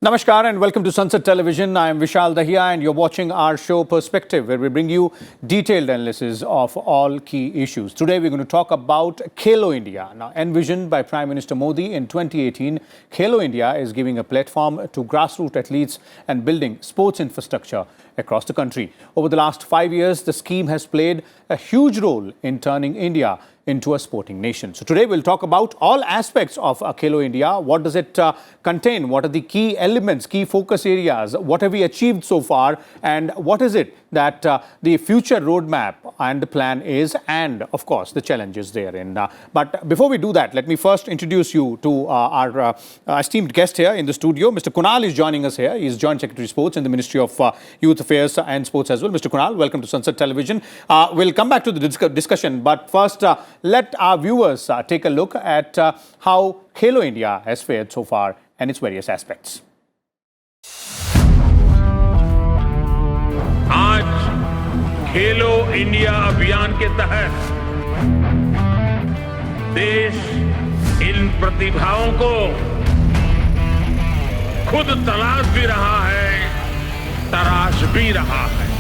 Namaskar and welcome to Sansad Television. I am Vishal Dahiya and you're watching our show Perspective, where we bring you detailed analysis of all key issues. Today we're going to talk about Khelo India. Now, envisioned by Prime Minister Modi in 2018, Khelo India is giving a platform to grassroots athletes and building sports infrastructure across the country. Over the last 5 years, the scheme has played a huge role in turning India into a sporting nation. So today we'll talk about all aspects of Khelo India. What does it contain? What are the key elements, key focus areas? What have we achieved so far? And what is it that the future roadmap and the plan is? And of course, the challenges therein. But before we do that, let me first introduce you to our esteemed guest here in the studio. Mr. Kunal is joining us here. He is Joint Secretary Sports in the Ministry of Youth Affairs and Sports as well. Mr. Kunal, welcome to Sansad Television. We'll come back to the discussion, but first, let our viewers take a look at how Khelo India has fared so far and its various aspects. आज खेलो India अभियान के तहत देश इन प्रतिभाओं को खुद तलाश भी रहा है, तराश भी रहा है.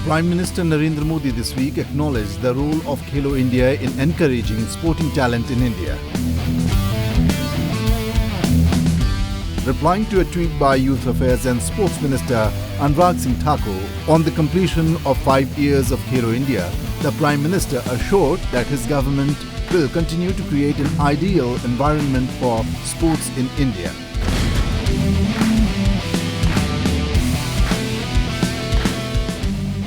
Prime Minister Narendra Modi this week acknowledged the role of Khelo India in encouraging sporting talent in India. Replying to a tweet by Youth Affairs and Sports Minister Anurag Singh Thakur on the completion of 5 years of Khelo India, the Prime Minister assured that his government will continue to create an ideal environment for sports in India.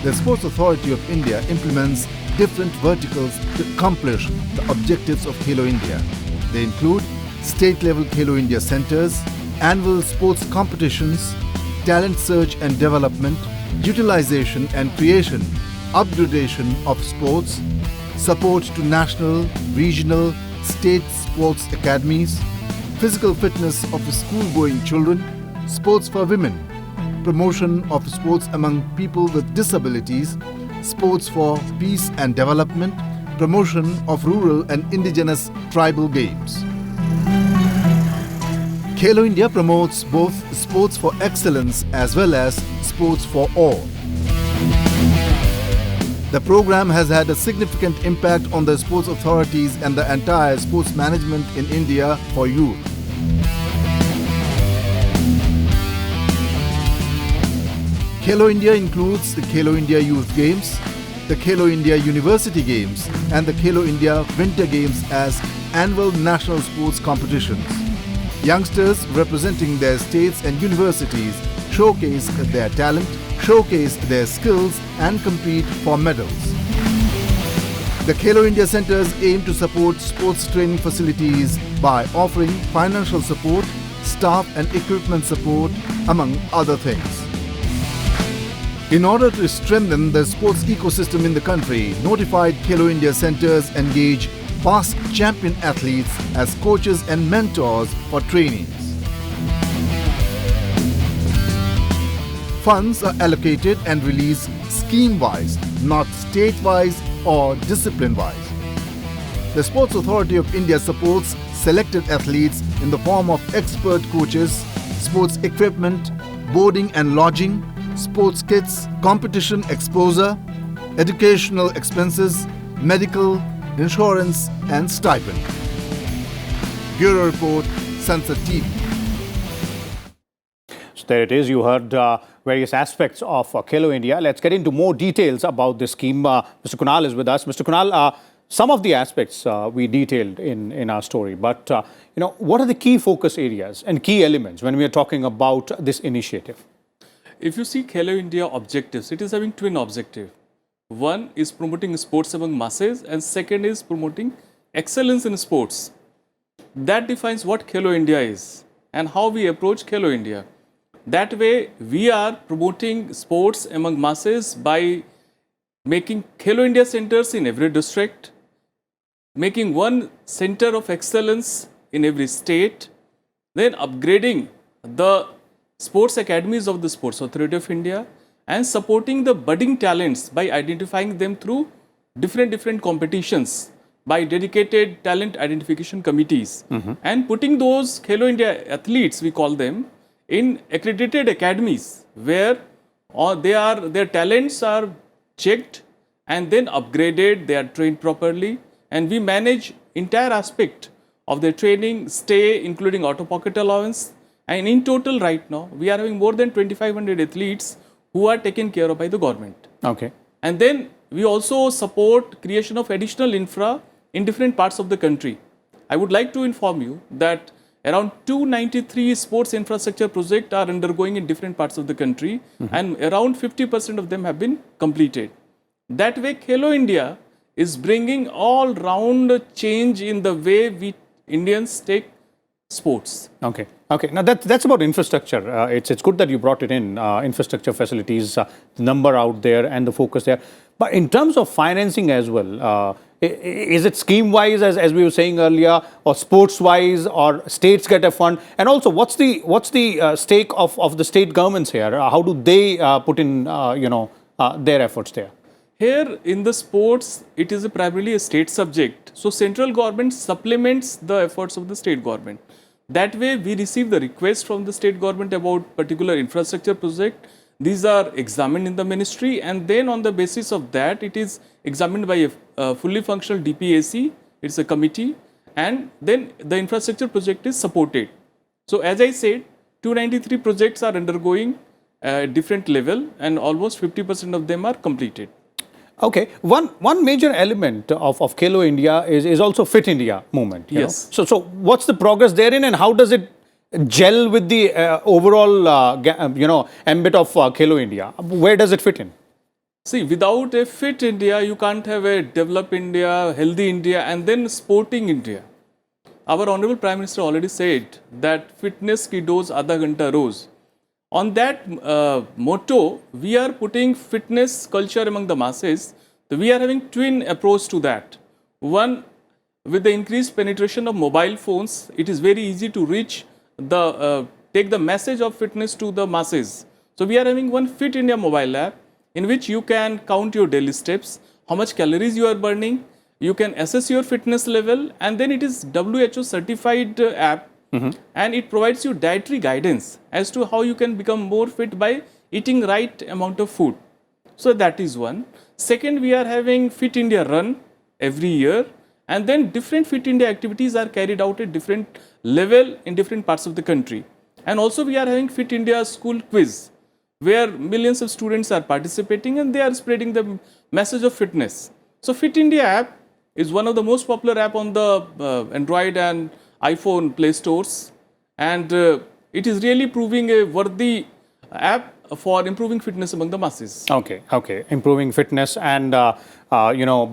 The Sports Authority of India implements different verticals to accomplish the objectives of Khelo India. They include state-level Khelo India centers, annual sports competitions, talent search and development, utilization and creation, upgradation of sports, support to national, regional, state sports academies, physical fitness of school-going children, sports for women, promotion of sports among people with disabilities, sports for peace and development, promotion of rural and indigenous tribal games. Khelo India promotes both sports for excellence as well as sports for all. The program has had a significant impact on the sports authorities and the entire sports management in India for youth. Khelo India includes the Khelo India Youth Games, the Khelo India University Games and the Khelo India Winter Games as annual national sports competitions. Youngsters representing their states and universities showcase their talent, showcase their skills and compete for medals. The Khelo India centers aim to support sports training facilities by offering financial support, staff and equipment support, among other things. In order to strengthen the sports ecosystem in the country, notified Khelo India centers engage past champion athletes as coaches and mentors for trainings. Funds are allocated and released scheme-wise, not state-wise or discipline-wise. The Sports Authority of India supports selected athletes in the form of expert coaches, sports equipment, boarding and lodging, sports kits, competition exposure, educational expenses, medical, insurance and stipend. Bureau Report, Sansad TV. So there it is. You heard various aspects of Khelo India. Let's get into more details about this scheme. Mr. Kunal is with us. Mr. Kunal, some of the aspects we detailed in our story, but what are the key focus areas and key elements when we are talking about this initiative? If you see Khelo India objectives, it is having twin objective. One is promoting sports among masses and second is promoting excellence in sports. That defines what Khelo India is and how we approach Khelo India. That way, we are promoting sports among masses by making Khelo India centers in every district, making one center of excellence in every state, then upgrading the sports academies of the Sports Authority of India and supporting the budding talents by identifying them through different competitions by dedicated talent identification committees and putting those Khelo India athletes, we call them, in accredited academies where their talents are checked and then upgraded, they are trained properly, and we manage entire aspect of their training, stay, including out-of-pocket allowance. And in total right now, we are having more than 2,500 athletes who are taken care of by the government. Okay. And then we also support creation of additional infra in different parts of the country. I would like to inform you that around 293 sports infrastructure projects are undergoing in different parts of the country, and around 50% of them have been completed. That way, Khelo India is bringing all-round change in the way we Indians take sports. Okay. Okay. Now that's about infrastructure. It's good that you brought it in. Infrastructure facilities, the number out there, and the focus there. But in terms of financing as well, is it scheme-wise, as we were saying earlier, or sports-wise, or states get a fund? And also, what's the stake of the state governments here? How do they put in their efforts there? Here in the sports, it is primarily a state subject. So central government supplements the efforts of the state government. That way, we receive the request from the state government about particular infrastructure project. These are examined in the ministry, and then on the basis of that, it is examined by a fully functional DPAC. It's a committee, and then the infrastructure project is supported. So as I said, 293 projects are undergoing at different level, and almost 50% of them are completed. Okay, one major element of Khelo India is also Fit India movement. Yes. So what's the progress therein, and how does it gel with the overall ambit of Khelo India? Where does it fit in? See, without a Fit India, you can't have a developed India, healthy India, and then sporting India. Our Honorable Prime Minister already said that fitness ki dose adha ghanta roz. On that motto, we are putting fitness culture among the masses. So we are having twin approach to that. One, with the increased penetration of mobile phones, it is very easy to reach take the message of fitness to the masses. So we are having one Fit India mobile app in which you can count your daily steps, how much calories you are burning, you can assess your fitness level, and then it is WHO certified app. And it provides you dietary guidance as to how you can become more fit by eating right amount of food. So that is one. Second, we are having Fit India Run every year, and then different Fit India activities are carried out at different level in different parts of the country. And also we are having Fit India School Quiz, where millions of students are participating and they are spreading the message of fitness. So Fit India app is one of the most popular app on the Android and iPhone Play Stores, and it is really proving a worthy app for improving fitness among the masses. Okay, improving fitness and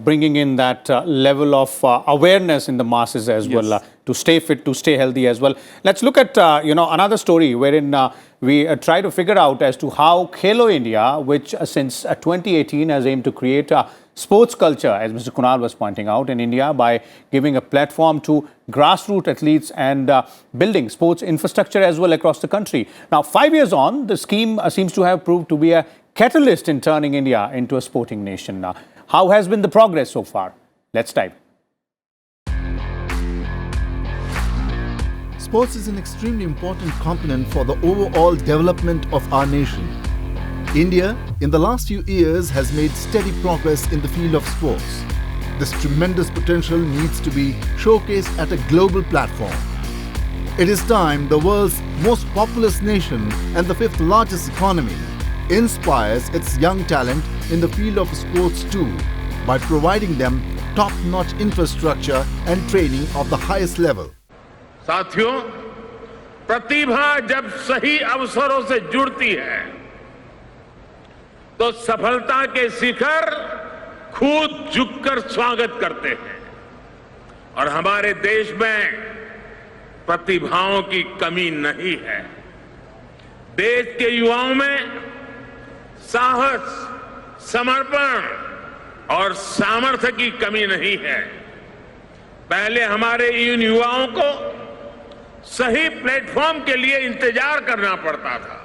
bringing in that level of awareness in the masses as well, to stay fit, to stay healthy as well. Let's look at another story wherein we try to figure out as to how Khelo India, which since 2018 has aimed to create sports culture, as Mr. Kunal was pointing out, in India by giving a platform to grassroots athletes and building sports infrastructure as well across the country. Now, 5 years on, the scheme seems to have proved to be a catalyst in turning India into a sporting nation. How has been the progress so far? Let's dive. Sports is an extremely important component for the overall development of our nation. India, in the last few years, has made steady progress in the field of sports. This tremendous potential needs to be showcased at a global platform. It is time the world's most populous nation and the fifth largest economy inspires its young talent in the field of sports too, by providing them top-notch infrastructure and training of the highest level. साथियों, प्रतिभा जब सही अवसरों से जुड़ती है तो सफलता के शिखर खुद झुककर स्वागत करते हैं। और हमारे देश में प्रतिभाओं की कमी नहीं है। देश के युवाओं में साहस, समर्पण और सामर्थ्य की कमी नहीं है। पहले हमारे इन युवाओं को सही प्लेटफॉर्म के लिए इंतजार करना पड़ता था।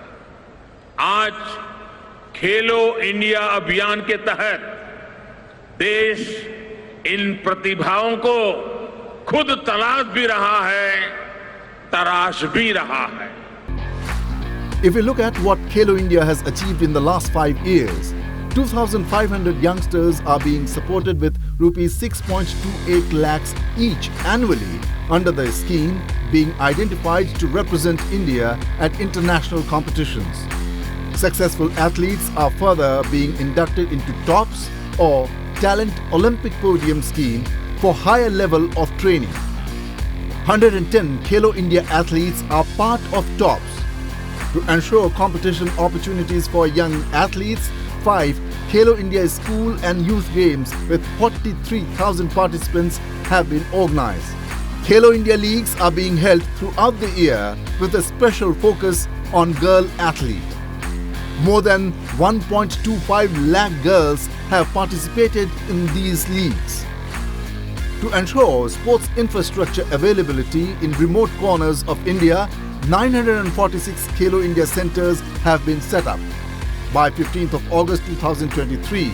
आज खेलो इंडिया अभियान के तहत देश इन प्रतिभाओं को खुद तलाश भी रहा है, तराश भी रहा है। If we look at what Khelo India has achieved in the last 5 years, 2,500 youngsters are being supported with rupees 6.28 lakhs each annually under the scheme, being identified to represent India at international competitions. Successful athletes are further being inducted into TOPS or Talent Olympic Podium scheme for higher level of training. 110 Khelo India athletes are part of TOPS. To ensure competition opportunities for young athletes, 5 Khelo India School and Youth Games with 43,000 participants have been organized. Khelo India Leagues are being held throughout the year with a special focus on girl athlete. More than 1.25 lakh girls have participated in these leagues. To ensure sports infrastructure availability in remote corners of India, 946 Khelo India centers have been set up. By 15th of August 2023,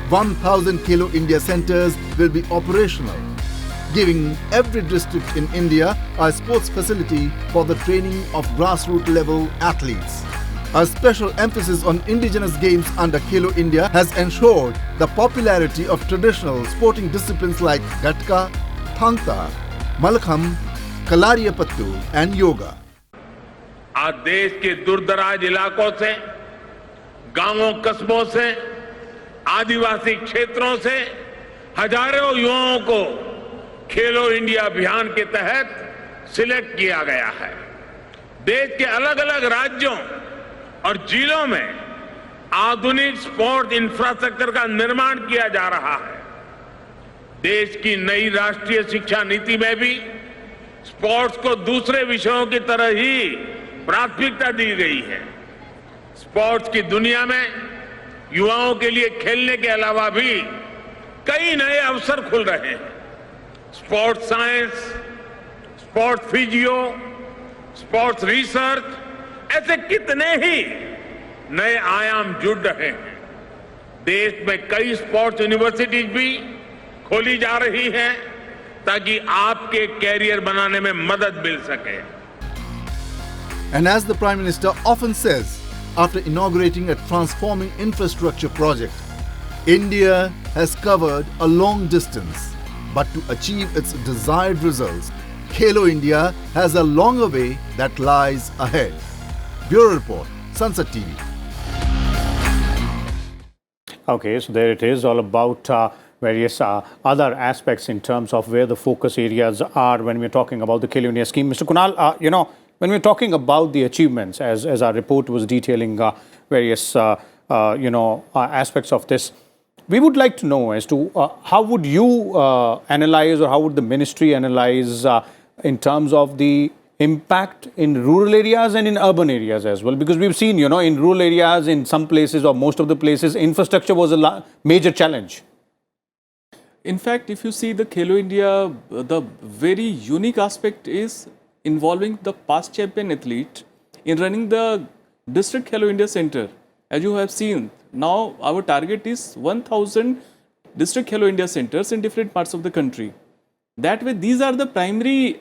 1,000 Khelo India centers will be operational, giving every district in India a sports facility for the training of grassroots level athletes. A special emphasis on indigenous games under Khelo India has ensured the popularity of traditional sporting disciplines like Gatka, Thangta, Malakham, Kalariyapattu and Yoga. आज देश के दूरदराज इलाकों से, गांवों कस्बों से, आदिवासी क्षेत्रों से हजारों युवाओं को खेलो इंडिया अभियान के तहत सिलेक्ट किया गया है। देश के अलग अलग राज्यों और जिलों में आधुनिक स्पोर्ट्स इंफ्रास्ट्रक्चर का निर्माण किया जा रहा है। देश की नई राष्ट्रीय शिक्षा नीति में भी स्पोर्ट्स को दूसरे विषयों की तरह ही प्राथमिकता दी गई है। स्पोर्ट्स की दुनिया में युवाओं के लिए खेलने के अलावा भी कई नए अवसर खुल रहे हैं। Sports science, sports physio, sports research, ऐसे कितने ही नए आयाम जुड़ रहे हैं। देश में कई स्पोर्ट्स यूनिवर्सिटीज भी खोली जा रही हैं ताकि आपके कैरियर बनाने में मदद मिल सके। And as the Prime Minister often says after inaugurating a transforming infrastructure project, India has covered a long distance, but to achieve its desired results, Khelo India has a longer way that lies ahead. Bureau Report, Sansad TV. Okay, so there it is, all about various other aspects in terms of where the focus areas are when we're talking about the Khelo India scheme. Mr. Kunal, when we're talking about the achievements, as our report was detailing various, aspects of this, we would like to know as to how would you analyze, or how would the ministry analyze in terms of the impact in rural areas and in urban areas as well? Because we've seen, in rural areas, in some places or most of the places, infrastructure was a major challenge. In fact, if you see the Khelo India, the very unique aspect is involving the past champion athlete in running the district Khelo India center. As you have seen, now our target is 1,000 district Khelo India centers in different parts of the country. That way, these are the primary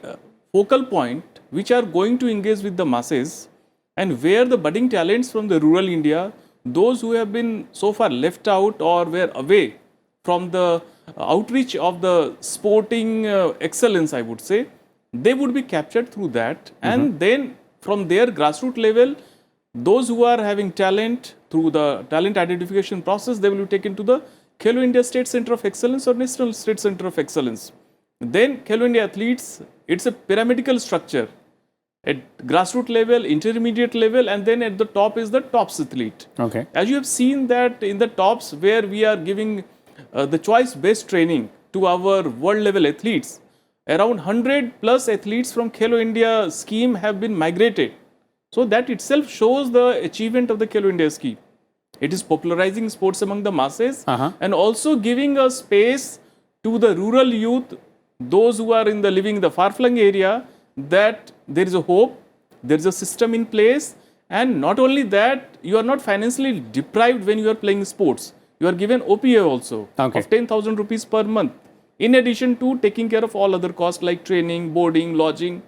focal point which are going to engage with the masses, and where the budding talents from the rural India, those who have been so far left out or were away from the outreach of the sporting excellence, I would say, they would be captured through that. And then from their grassroots level, those who are having talent through the talent identification process, they will be taken to the Khelo India State Center of Excellence or National State Center of Excellence. Then Khelo India athletes, it's a pyramidal structure. At grassroots level, intermediate level, and then at the top is the TOPS athlete. Okay. As you have seen that in the TOPS, where we are giving the choice-based training to our world level athletes, around 100 plus athletes from Khelo India scheme have been migrated. So that itself shows the achievement of the Khelo India scheme. It is popularizing sports among the masses and also giving a space to the rural youth, those who are living in the far-flung area, that there is a hope, there is a system in place, and not only that, you are not financially deprived when you are playing sports. You are given OPA also of 10,000 rupees per month. in addition to taking care of all other costs like training, boarding, lodging.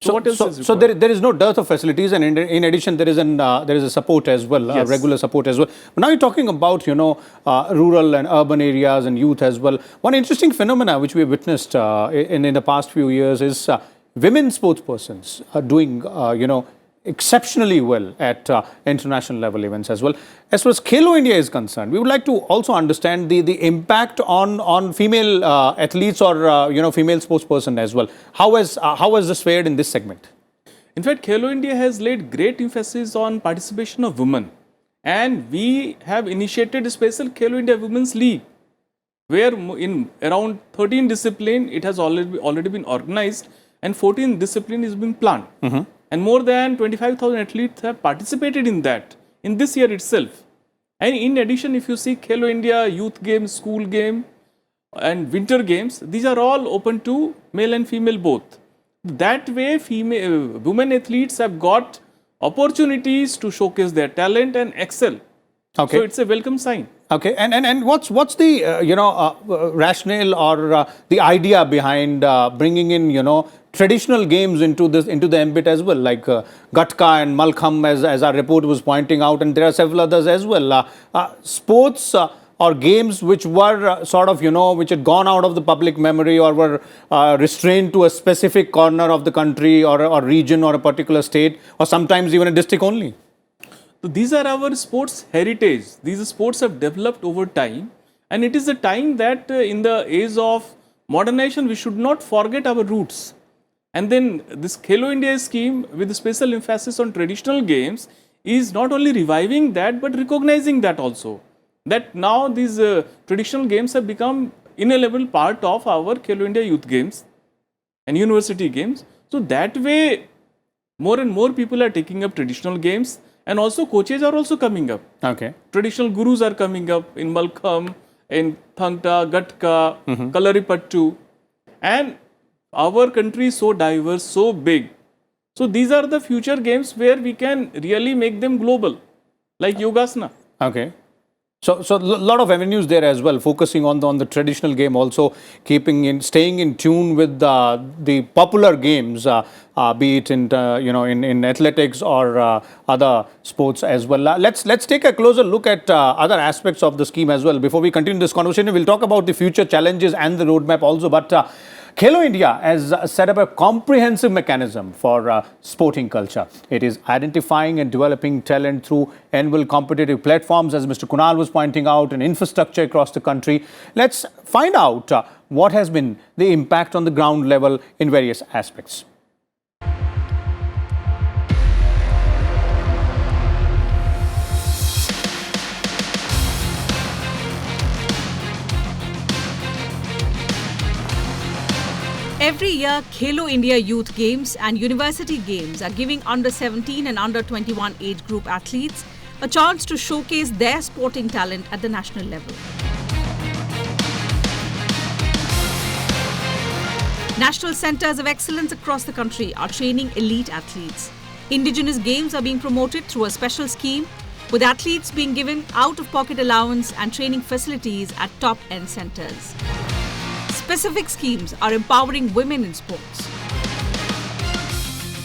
So what else is so required? there is no dearth of facilities, and in addition, there is a support as well, Yes. regular support as well. But now you're talking about rural and urban areas and youth as well. One interesting phenomena which we have witnessed in the past few years is women sportspersons are doing exceptionally well at international level events as well. As far as Khelo India is concerned, we would like to also understand the impact on female athletes or female sportsperson as well. How has this fared in this segment? In fact, Khelo India has laid great emphasis on participation of women, and we have initiated a special Khelo India Women's League, where in around 13 discipline it has already been organized, and 14 discipline is being planned. And more than 25,000 athletes have participated in that in this year itself. And in addition, if you see Khelo India Youth Games, School Game and Winter Games, these are all open to male and female both. That way, women athletes have got opportunities to showcase their talent and excel. Okay. So it's a welcome sign. Okay, and what's the rationale or the idea behind bringing in traditional games into the ambit as well, like Gatka and Malkham, as our report was pointing out, and there are several others as well. Sports or games which were which had gone out of the public memory or were restrained to a specific corner of the country or region or a particular state, or sometimes even a district only. So these are our sports heritage. These sports have developed over time, and it is a time that in the age of modernization we should not forget our roots. And then this Khelo India scheme with special emphasis on traditional games is not only reviving that but recognizing that also. That now these traditional games have become inalienable part of our Khelo India Youth Games and University Games. So that way more and more people are taking up traditional games, and also coaches are also coming up. Okay. Traditional gurus are coming up in Malkham, in Thangta, Gatka, Kalaripattu. And our country is so diverse, so big. So these are the future games where we can really make them global, like Yogasana. Okay. So a lot of avenues there as well, focusing on the traditional game, also staying in tune with the popular games, be it in athletics or other sports as well. Let's take a closer look at other aspects of the scheme as well. Before we continue this conversation, we'll talk about the future challenges and the roadmap also. But Khelo India has set up a comprehensive mechanism for sporting culture. It is identifying and developing talent through annual competitive platforms, as Mr. Kunal was pointing out, and infrastructure across the country. Let's find out what has been the impact on the ground level in various aspects. Every year, Khelo India Youth Games and University Games are giving under 17 and under 21 age group athletes a chance to showcase their sporting talent at the national level. National centers of excellence across the country are training elite athletes. Indigenous games are being promoted through a special scheme, with athletes being given out-of-pocket allowance and training facilities at top-end centers. Specific schemes are empowering women in sports.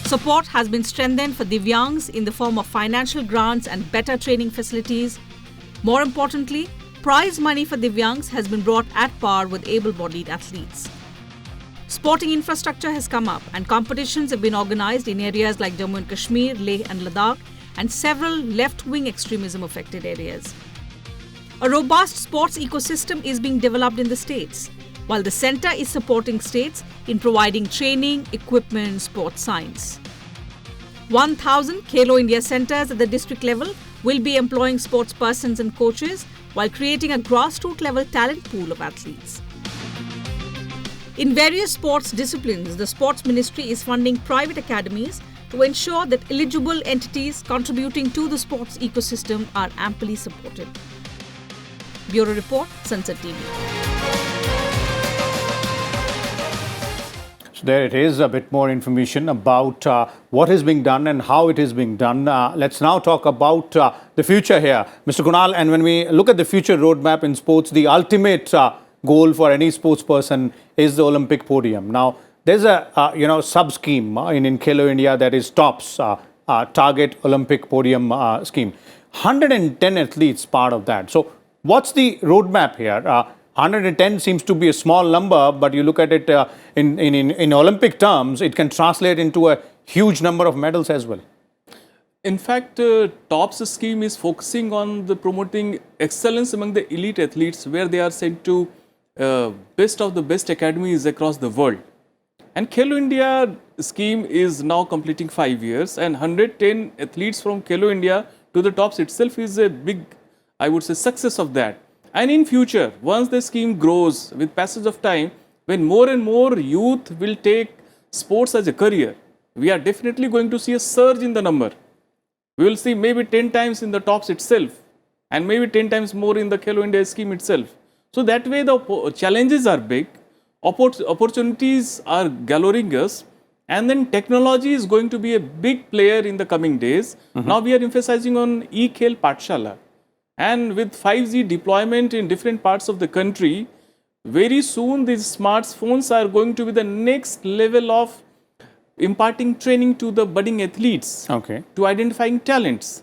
Support has been strengthened for Divyangs in the form of financial grants and better training facilities. More importantly, prize money for Divyangs has been brought at par with able-bodied athletes. Sporting infrastructure has come up, and competitions have been organized in areas like Jammu and Kashmir, Leh and Ladakh, and several left-wing extremism-affected areas. A robust sports ecosystem is being developed in the states, while the centre is supporting states in providing training, equipment, and sports science. 1,000 Khelo India centres at the district level will be employing sports persons and coaches while creating a grassroots level talent pool of athletes. In various sports disciplines, the Sports Ministry is funding private academies to ensure that eligible entities contributing to the sports ecosystem are amply supported. Bureau Report, Sansad TV. There it is, a bit more information about what is being done and how it is being done. Let's now talk about the future here, Mr. Kunal. And when we look at the future roadmap in sports, the ultimate goal for any sports person is the Olympic podium. Now, there's a sub-scheme in Khelo India, that is TOPS, Target Olympic Podium scheme. 110 athletes part of that. So what's the roadmap here? 110 seems to be a small number, but you look at it in Olympic terms, it can translate into a huge number of medals as well. In fact, TOPS scheme is focusing on the promoting excellence among the elite athletes, where they are sent to best of the best academies across the world. And Khelo India scheme is now completing 5 years, and 110 athletes from Khelo India to the TOPS itself is a big, I would say, success of that. And in future, once the scheme grows with passage of time, when more and more youth will take sports as a career, we are definitely going to see a surge in the number. We will see maybe 10 times in the TOPS itself, and maybe 10 times more in the Khelo India scheme itself. So that way the challenges are big, opportunities are galloring us, and then technology is going to be a big player in the coming days. Now we are emphasizing on e-Khel Pathshala, and with 5G deployment in different parts of the country, very soon these smartphones are going to be the next level of imparting training to the budding athletes, to identifying talents.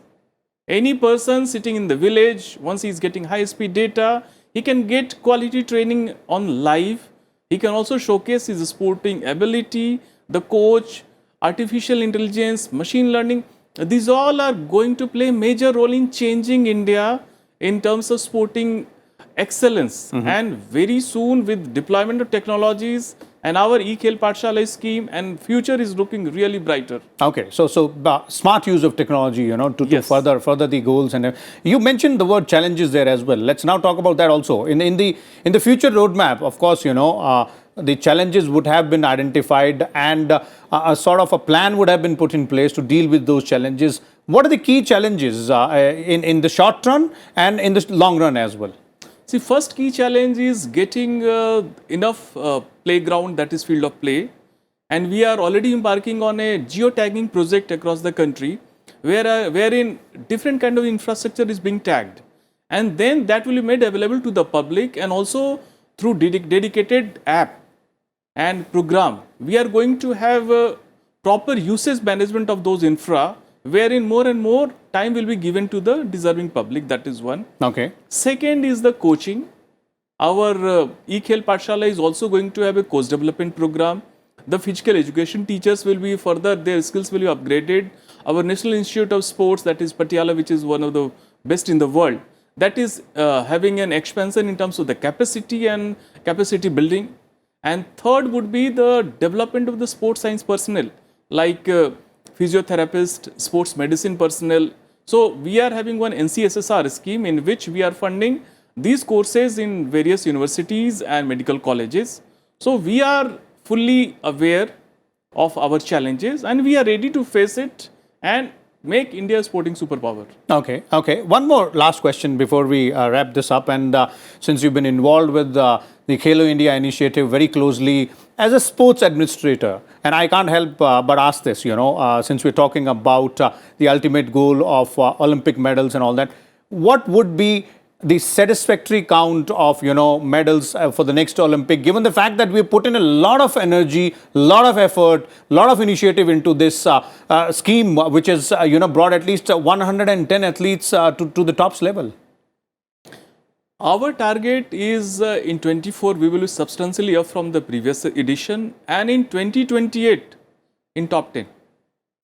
Any person sitting in the village, once he is getting high-speed data, he can get quality training on live. He can also showcase his sporting ability, the coach, artificial intelligence, machine learning. These all are going to play a major role in changing India in terms of sporting excellence. And very soon, with deployment of technologies and our e-Khel Pathshala scheme, and future is looking really brighter. Okay, so smart use of technology, to further the goals. And you mentioned the word challenges there as well. Let's now talk about that also. In the future roadmap, of course, the challenges would have been identified, and a sort of a plan would have been put in place to deal with those challenges. What are the key challenges in the short run and in the long run as well? See, first key challenge is getting enough playground, that is field of play. And we are already embarking on a geotagging project across the country, wherein different kind of infrastructure is being tagged. And then that will be made available to the public, and also through dedicated app and program. We are going to have proper usage management of those infra, wherein more and more time will be given to the deserving public. That is one. Okay. Second is the coaching. Our e-Khel Pathshala is also going to have a coach development program. The physical education teachers will be further, their skills will be upgraded. Our National Institute of Sports, that is Patiala, which is one of the best in the world, that is having an expansion in terms of the capacity and capacity building. And third would be the development of the sports science personnel, like physiotherapist, sports medicine personnel. So we are having one NCSSR scheme in which we are funding these courses in various universities and medical colleges. So we are fully aware of our challenges, and we are ready to face it and make India a sporting superpower. Okay. One more last question before we wrap this up. And since you've been involved with the Khelo India initiative very closely as a sports administrator, and I can't help but ask this, since we're talking about the ultimate goal of Olympic medals and all that, what would be the satisfactory count of, medals for the next Olympic, given the fact that we put in a lot of energy, a lot of effort, a lot of initiative into this scheme, which has, brought at least 110 athletes to the TOPS level? Our target is in 24, we will be substantially up from the previous edition, and in 2028 in top 10.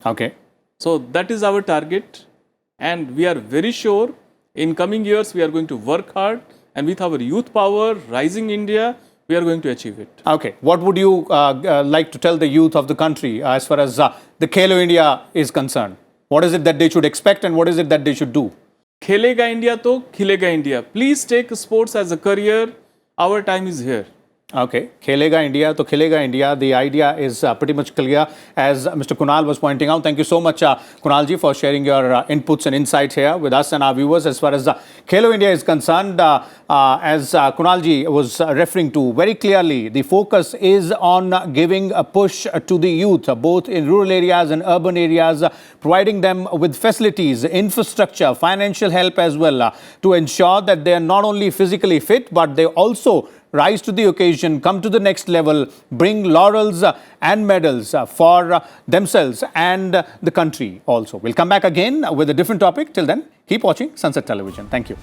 Okay. So that is our target, and we are very sure in coming years we are going to work hard, and with our youth power, rising India, we are going to achieve it. Okay. What would you like to tell the youth of the country as far as the Khelo India is concerned? What is it that they should expect, and what is it that they should do? Khelega India to Khilega India. Please take sports as a career. Our time is here. Okay. Khelega India to Khilega India. The idea is pretty much clear, as Mr. Kunal was pointing out. Thank you so much, Kunalji, for sharing your inputs and insights here with us and our viewers. As far as Khelo India is concerned, as Kunalji was referring to very clearly, the focus is on giving a push to the youth, both in rural areas and urban areas, providing them with facilities, infrastructure, financial help as well, to ensure that they are not only physically fit, but they also rise to the occasion, come to the next level, bring laurels and medals for themselves and the country also. We'll come back again with a different topic. Till then, keep watching Sansad Television. Thank you.